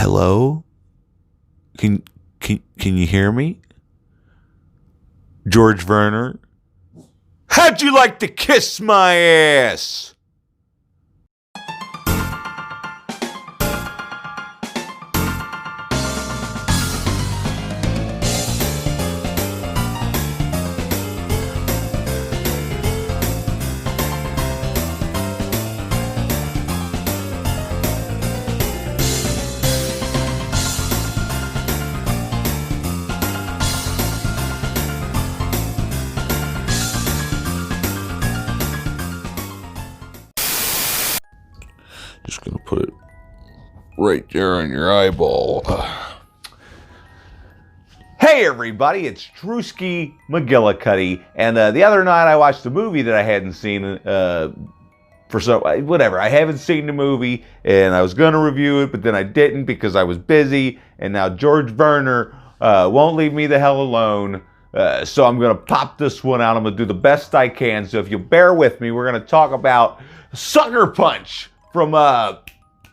Hello? Can you hear me? George Werner? How'd you like to kiss my ass? Just gonna put it right there on your eyeball. Hey everybody, it's Drewski McGillicuddy, and the other night I watched a movie that I hadn't seen I haven't seen the movie, and I was gonna review it, but then I didn't because I was busy, and now George Werner won't leave me the hell alone. So I'm gonna pop this one out. I'm gonna do the best I can. So if you'll bear with me, we're gonna talk about Sucker Punch from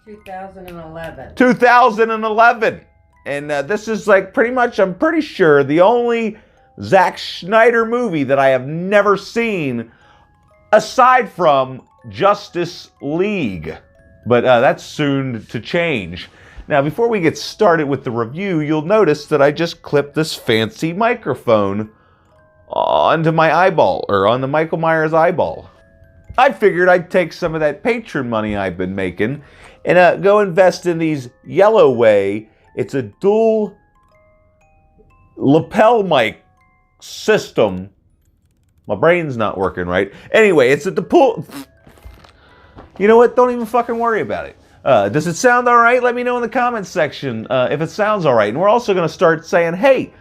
2011. 2011. And this is like pretty much, I'm pretty sure, the only Zack Snyder movie that I have never seen aside from Justice League. But that's soon to change. Now, before we get started with the review, you'll notice that I just clipped this fancy microphone onto my eyeball, or on the Michael Myers eyeball. I figured I'd take some of that Patreon money I've been making and go invest in these Yellow Way. It's a dual lapel mic system. My brain's not working right. Anyway, it's a pull. You know what? Don't even fucking worry about it. Does it sound all right? Let me know in the comments section if it sounds all right. And we're also going to start saying, hey,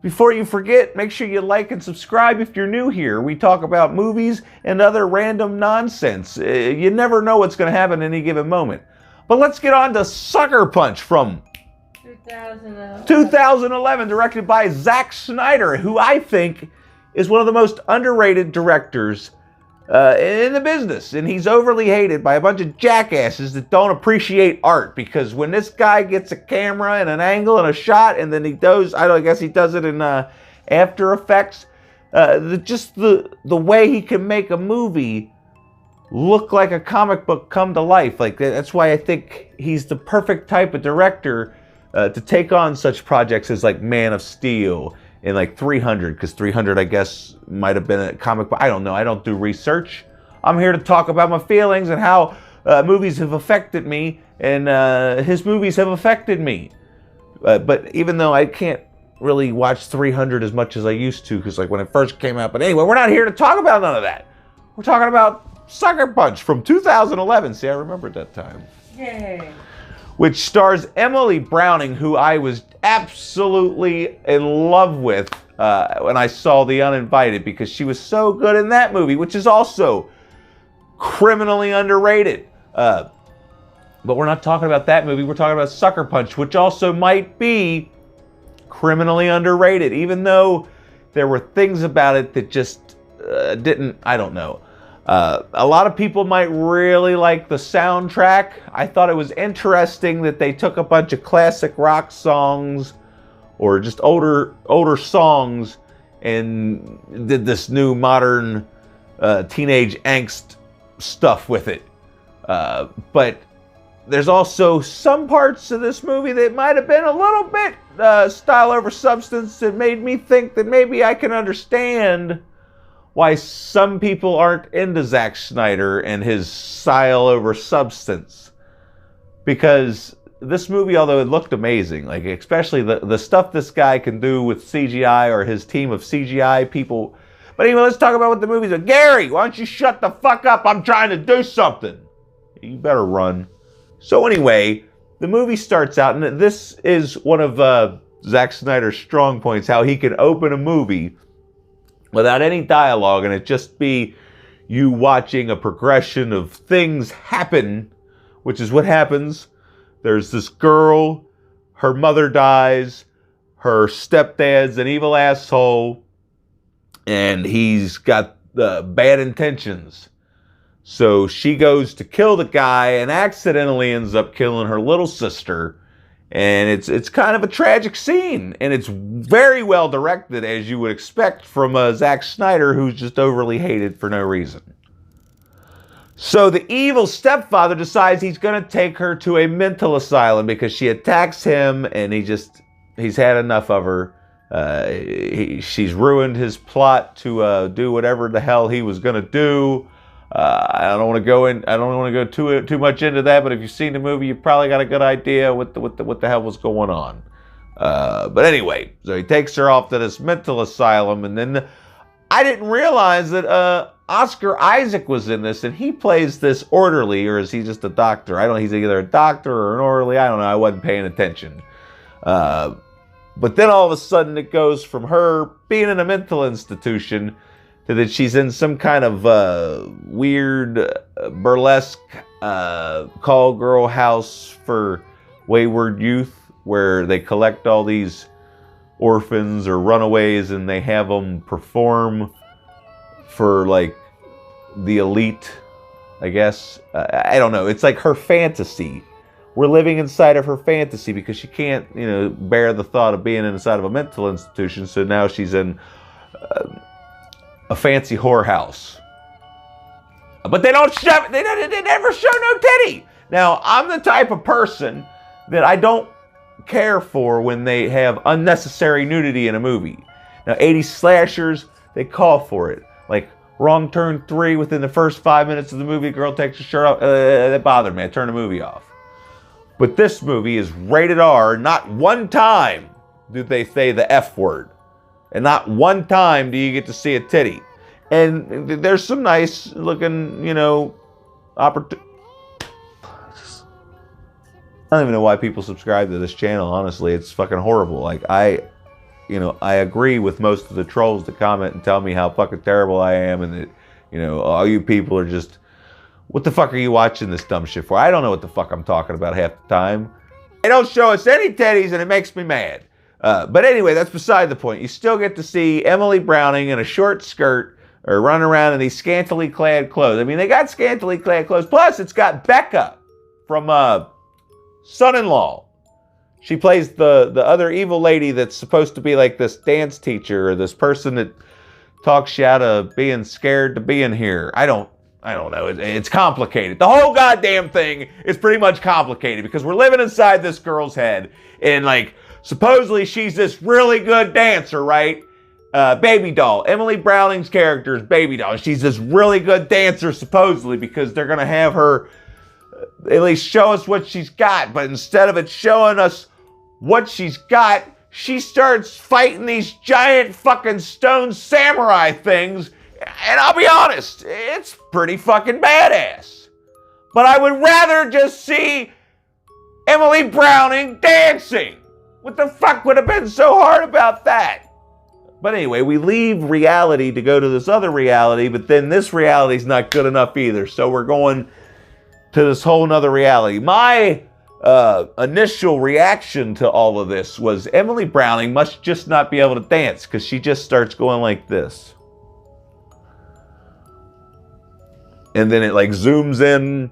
before you forget, make sure you like and subscribe if you're new here. We talk about movies and other random nonsense. You never know what's going to happen at any given moment. But let's get on to Sucker Punch from 2011, directed by Zack Snyder, who I think is one of the most underrated directors in the business. And he's overly hated by a bunch of jackasses that don't appreciate art, because when this guy gets a camera and an angle and a shot, and then he does, I guess he does it in After Effects, the way he can make a movie look like a comic book come to life. Like, that's why I think he's the perfect type of director to take on such projects as like Man of Steel and like 300, because 300 I guess might have been a comic book. I don't know. I don't do research. I'm here to talk about my feelings and how movies have affected me, and his movies have affected me. But even though I can't really watch 300 as much as I used to, because like when it first came out. But anyway, we're not here to talk about none of that. We're talking about Sucker Punch from 2011. See, I remembered that time. Yay. Which stars Emily Browning, who I was absolutely in love with when I saw The Uninvited, because she was so good in that movie, which is also criminally underrated. But we're not talking about that movie. We're talking about Sucker Punch, which also might be criminally underrated, even though there were things about it that just didn't, I don't know. A lot of people might really like the soundtrack. I thought it was interesting that they took a bunch of classic rock songs or just older songs and did this new modern teenage angst stuff with it. But there's also some parts of this movie that might have been a little bit style over substance that made me think that maybe I can understand why some people aren't into Zack Snyder and his style over substance. Because this movie, although it looked amazing, like especially the stuff this guy can do with CGI, or his team of CGI people. But anyway, let's talk about what the movie's about. Gary, why don't you shut the fuck up? I'm trying to do something. You better run. So anyway, the movie starts out, and this is one of Zack Snyder's strong points, how he can open a movie without any dialogue, and it just be you watching a progression of things happen, which is what happens. There's this girl, her mother dies, her stepdad's an evil asshole, and he's got bad intentions. So she goes to kill the guy and accidentally ends up killing her little sister. And it's kind of a tragic scene, and it's very well directed, as you would expect from Zack Snyder, who's just overly hated for no reason. So the evil stepfather decides he's going to take her to a mental asylum because she attacks him, and he's had enough of her. She's ruined his plot to do whatever the hell he was going to do. I don't want to go too much into that, but if you've seen the movie, you probably got a good idea what the hell was going on. But anyway, so he takes her off to this mental asylum, and then I didn't realize that Oscar Isaac was in this, and he plays this orderly, or is he just a doctor? I don't know. He's either a doctor or an orderly. I don't know. I wasn't paying attention. But then all of a sudden, it goes from her being in a mental institution to that she's in some kind of weird burlesque call girl house for wayward youth, where they collect all these orphans or runaways and they have them perform for like the elite, I guess. I don't know. It's like her fantasy. We're living inside of her fantasy because she can't, bear the thought of being inside of a mental institution. So now she's in a fancy whorehouse. But they don't show. They never show no titty. Now, I'm the type of person that I don't care for when they have unnecessary nudity in a movie. Now, 80s slashers, they call for it. Like Wrong Turn 3, within the first 5 minutes of the movie, girl takes her shirt off. That bothered me. I turned the movie off. But this movie is rated R. Not one time do they say the F word. And not one time do you get to see a titty. And there's some nice looking, opportunity. I don't even know why people subscribe to this channel, honestly. It's fucking horrible. Like, I agree with most of the trolls that comment and tell me how fucking terrible I am, and that, all you people are just, what the fuck are you watching this dumb shit for? I don't know what the fuck I'm talking about half the time. They don't show us any titties, and it makes me mad. But anyway, that's beside the point. You still get to see Emily Browning in a short skirt or running around in these scantily clad clothes. I mean, they got scantily clad clothes. Plus, it's got Becca from Son-in-Law. She plays the other evil lady that's supposed to be like this dance teacher or this person that talks you out of being scared to be in here. I don't know. It's complicated. The whole goddamn thing is pretty much complicated because we're living inside this girl's head, and like, supposedly she's this really good dancer, right? Baby doll. Emily Browning's character is Baby doll. She's this really good dancer, supposedly, because they're going to have her at least show us what she's got. But instead of it showing us what she's got, she starts fighting these giant fucking stone samurai things. And I'll be honest, it's pretty fucking badass. But I would rather just see Emily Browning dancing. What the fuck would have been so hard about that? But anyway, we leave reality to go to this other reality, but then this reality's not good enough either. So we're going to this whole nother reality. My initial reaction to all of this was Emily Browning must just not be able to dance because she just starts going like this. And then it like zooms in,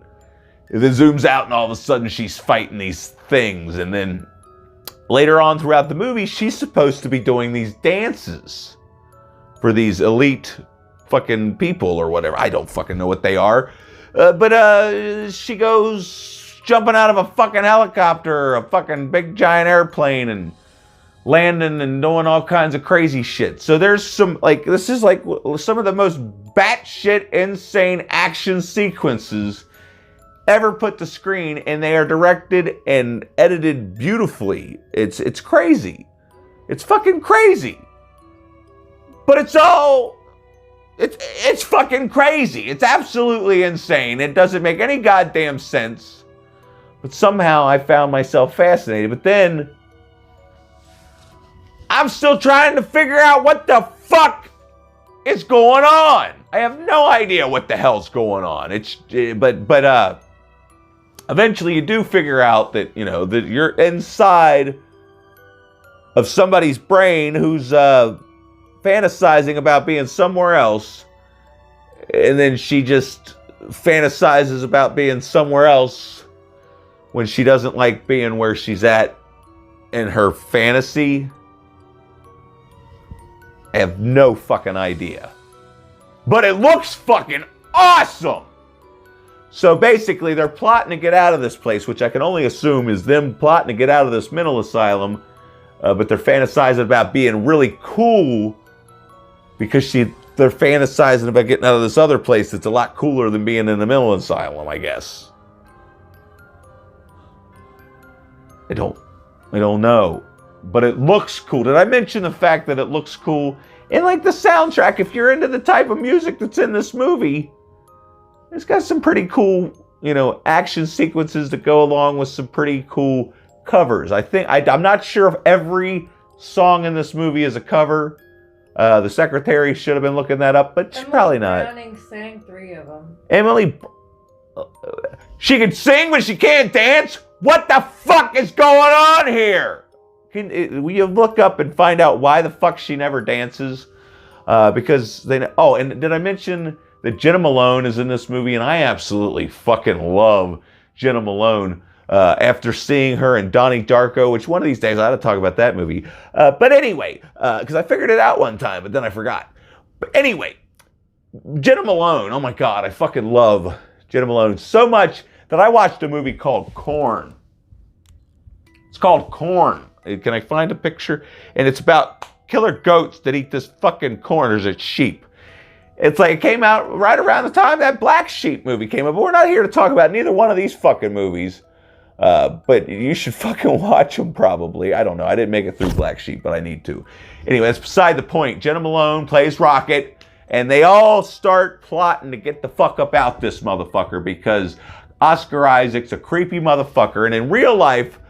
and then zooms out, and all of a sudden she's fighting these things. And then later on throughout the movie, she's supposed to be doing these dances for these elite fucking people or whatever. I don't fucking know what they are. But she goes jumping out of a fucking helicopter, a fucking big giant airplane, and landing and doing all kinds of crazy shit. So there's some, like, this is like some of the most batshit insane action sequences ever put to screen, and they are directed and edited beautifully. It's crazy. It's fucking crazy. But it's fucking crazy. It's absolutely insane. It doesn't make any goddamn sense. But somehow I found myself fascinated. But then I'm still trying to figure out what the fuck is going on. I have no idea what the hell's going on. But eventually you do figure out that, that you're inside of somebody's brain who's fantasizing about being somewhere else, and then she just fantasizes about being somewhere else when she doesn't like being where she's at in her fantasy, I have no fucking idea. But it looks fucking awesome! So basically, they're plotting to get out of this place, which I can only assume is them plotting to get out of this mental asylum, but they're fantasizing about being really cool because they're fantasizing about getting out of this other place that's a lot cooler than being in the mental asylum, I guess. I don't know. But it looks cool. Did I mention the fact that it looks cool? And like the soundtrack, if you're into the type of music that's in this movie, it's got some pretty cool, action sequences that go along with some pretty cool covers. I'm not sure if every song in this movie is a cover. The secretary should have been looking that up, but she's probably not. Browning sang 3 of them. Emily, she can sing, but she can't dance? What the fuck is going on here? Will you look up and find out why the fuck she never dances? Because and did I mention that Jena Malone is in this movie? And I absolutely fucking love Jena Malone. After seeing her in Donnie Darko, which one of these days I ought to talk about that movie. But anyway, because I figured it out one time, but then I forgot. But anyway, Jena Malone, oh my God, I fucking love Jena Malone so much that I watched a movie called Corn. It's called Corn. Can I find a picture? And it's about killer goats that eat this fucking corn. There's a sheep. It's like it came out right around the time that Black Sheep movie came up. But we're not here to talk about neither one of these fucking movies. But you should fucking watch them probably. I don't know. I didn't make it through Black Sheep, but I need to. Anyway, that's beside the point. Jena Malone plays Rocket, and they all start plotting to get the fuck up out this motherfucker because Oscar Isaac's a creepy motherfucker, and in real life,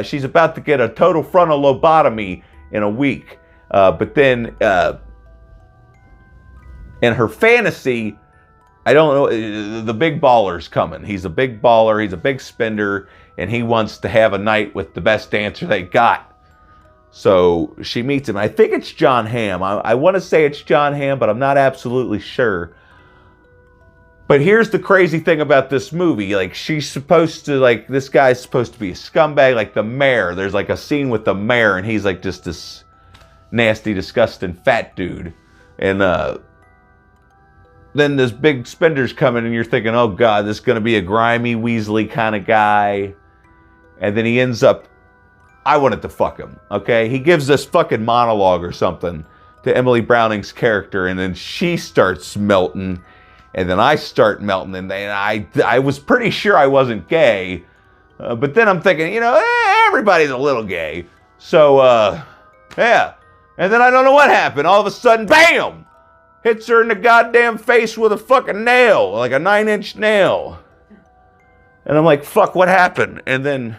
she's about to get a total frontal lobotomy in a week. But then, in her fantasy, I don't know, the big baller's coming. He's a big baller, he's a big spender, and he wants to have a night with the best dancer they got. So she meets him. I think it's John Hamm. I want to say it's John Hamm, but I'm not absolutely sure. But here's the crazy thing about this movie. Like, she's supposed to, this guy's supposed to be a scumbag, like the mayor. There's like a scene with the mayor, and he's like just this nasty, disgusting fat dude. And then this big spender's coming, and you're thinking, oh God, this is going to be a grimy, Weasley kind of guy. And then he ends up, I wanted to fuck him, okay? He gives this fucking monologue or something to Emily Browning's character, and then she starts melting. And then I start melting, and then I was pretty sure I wasn't gay. But then I'm thinking, everybody's a little gay. So, yeah. And then I don't know what happened. All of a sudden, bam! Hits her in the goddamn face with a fucking nail, like a 9-inch nail. And I'm like, fuck, what happened? And then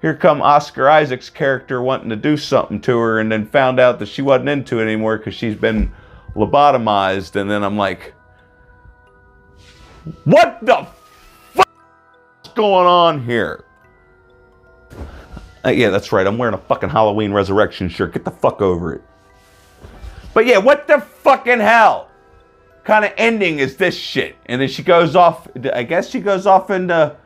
here come Oscar Isaac's character wanting to do something to her, and then found out that she wasn't into it anymore because she's been lobotomized. And then I'm like, what the fuck is going on here? Yeah, that's right. I'm wearing a fucking Halloween Resurrection shirt. Get the fuck over it. But yeah, what the fucking hell kind of ending is this shit? And then she goes off, I guess she goes off into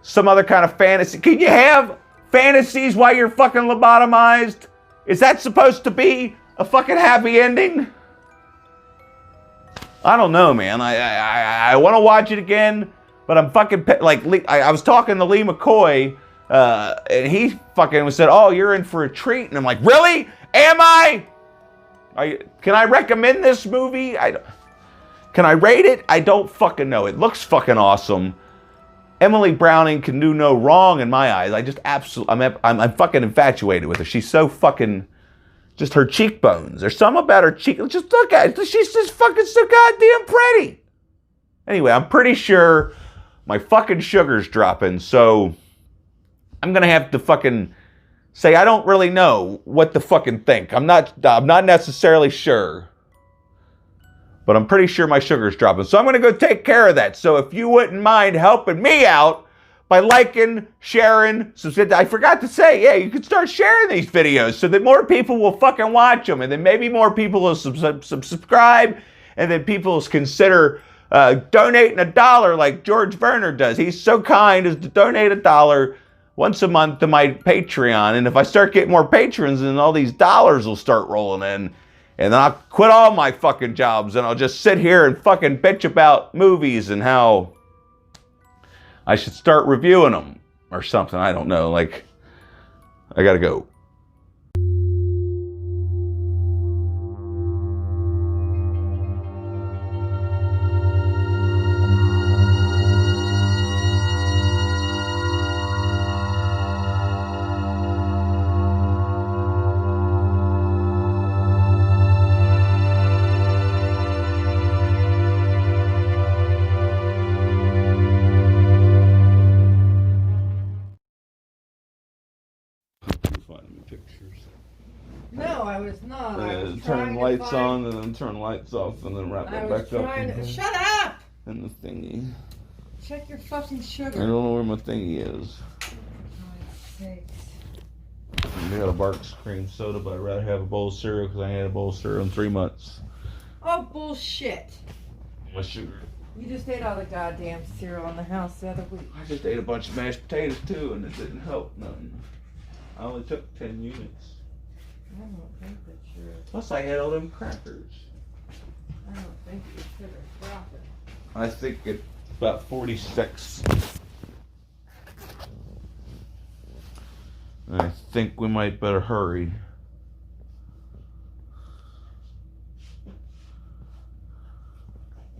some other kind of fantasy. Can you have fantasies while you're fucking lobotomized? Is that supposed to be a fucking happy ending? I don't know, man. I want to watch it again, but I'm fucking, I was talking to Lee McCoy, and he fucking said, oh, you're in for a treat. And I'm like, really? Am I? Can I recommend this movie? Can I rate it? I don't fucking know. It looks fucking awesome. Emily Browning can do no wrong in my eyes. I just absolutely, I'm fucking infatuated with her. She's so fucking, just her cheekbones. There's something about her cheek. Just look at it. She's just fucking so goddamn pretty. Anyway, I'm pretty sure my fucking sugar's dropping, so I'm gonna have to fucking say I don't really know what to fucking think. I'm not necessarily sure. But I'm pretty sure my sugar's dropping. So I'm gonna go take care of that. So if you wouldn't mind helping me out by liking, sharing, I forgot to say, yeah, you can start sharing these videos so that more people will fucking watch them. And then maybe more people will subscribe. And then people will consider donating $1 like George Verner does. He's so kind as to donate $1 once a month to my Patreon. And if I start getting more patrons, then all these dollars will start rolling in. And then I'll quit all my fucking jobs and I'll just sit here and fucking bitch about movies and how I should start reviewing them or something. I don't know. Like, I gotta go. No, I was not. I was turn lights on and then turn lights off and then wrap it back up. Shut up! And the thingy. Check your fucking sugar. I don't know where my thingy is. I got a Barks cream soda, but I'd rather have a bowl of cereal because I ain't had a bowl of cereal in 3 months. Oh, bullshit. My sugar. You just ate all the goddamn cereal in the house the other week. I just ate a bunch of mashed potatoes too, and it didn't help none. I only took 10 units. I don't think that you're... Plus I had all them crackers. I don't think you should have dropped it. I think it's about 46. I think we might better hurry.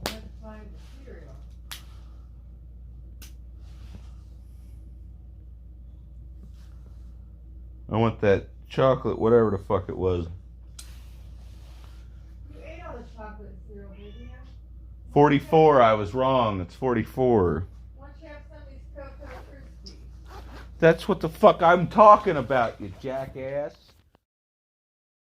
I had to find the cereal. I want that chocolate, whatever the fuck it was. You ate all the chocolate cereal, didn't you? 44, I was wrong. It's 44. Why don't you have some of these Cocoa Krispies? That's what the fuck I'm talking about, you jackass.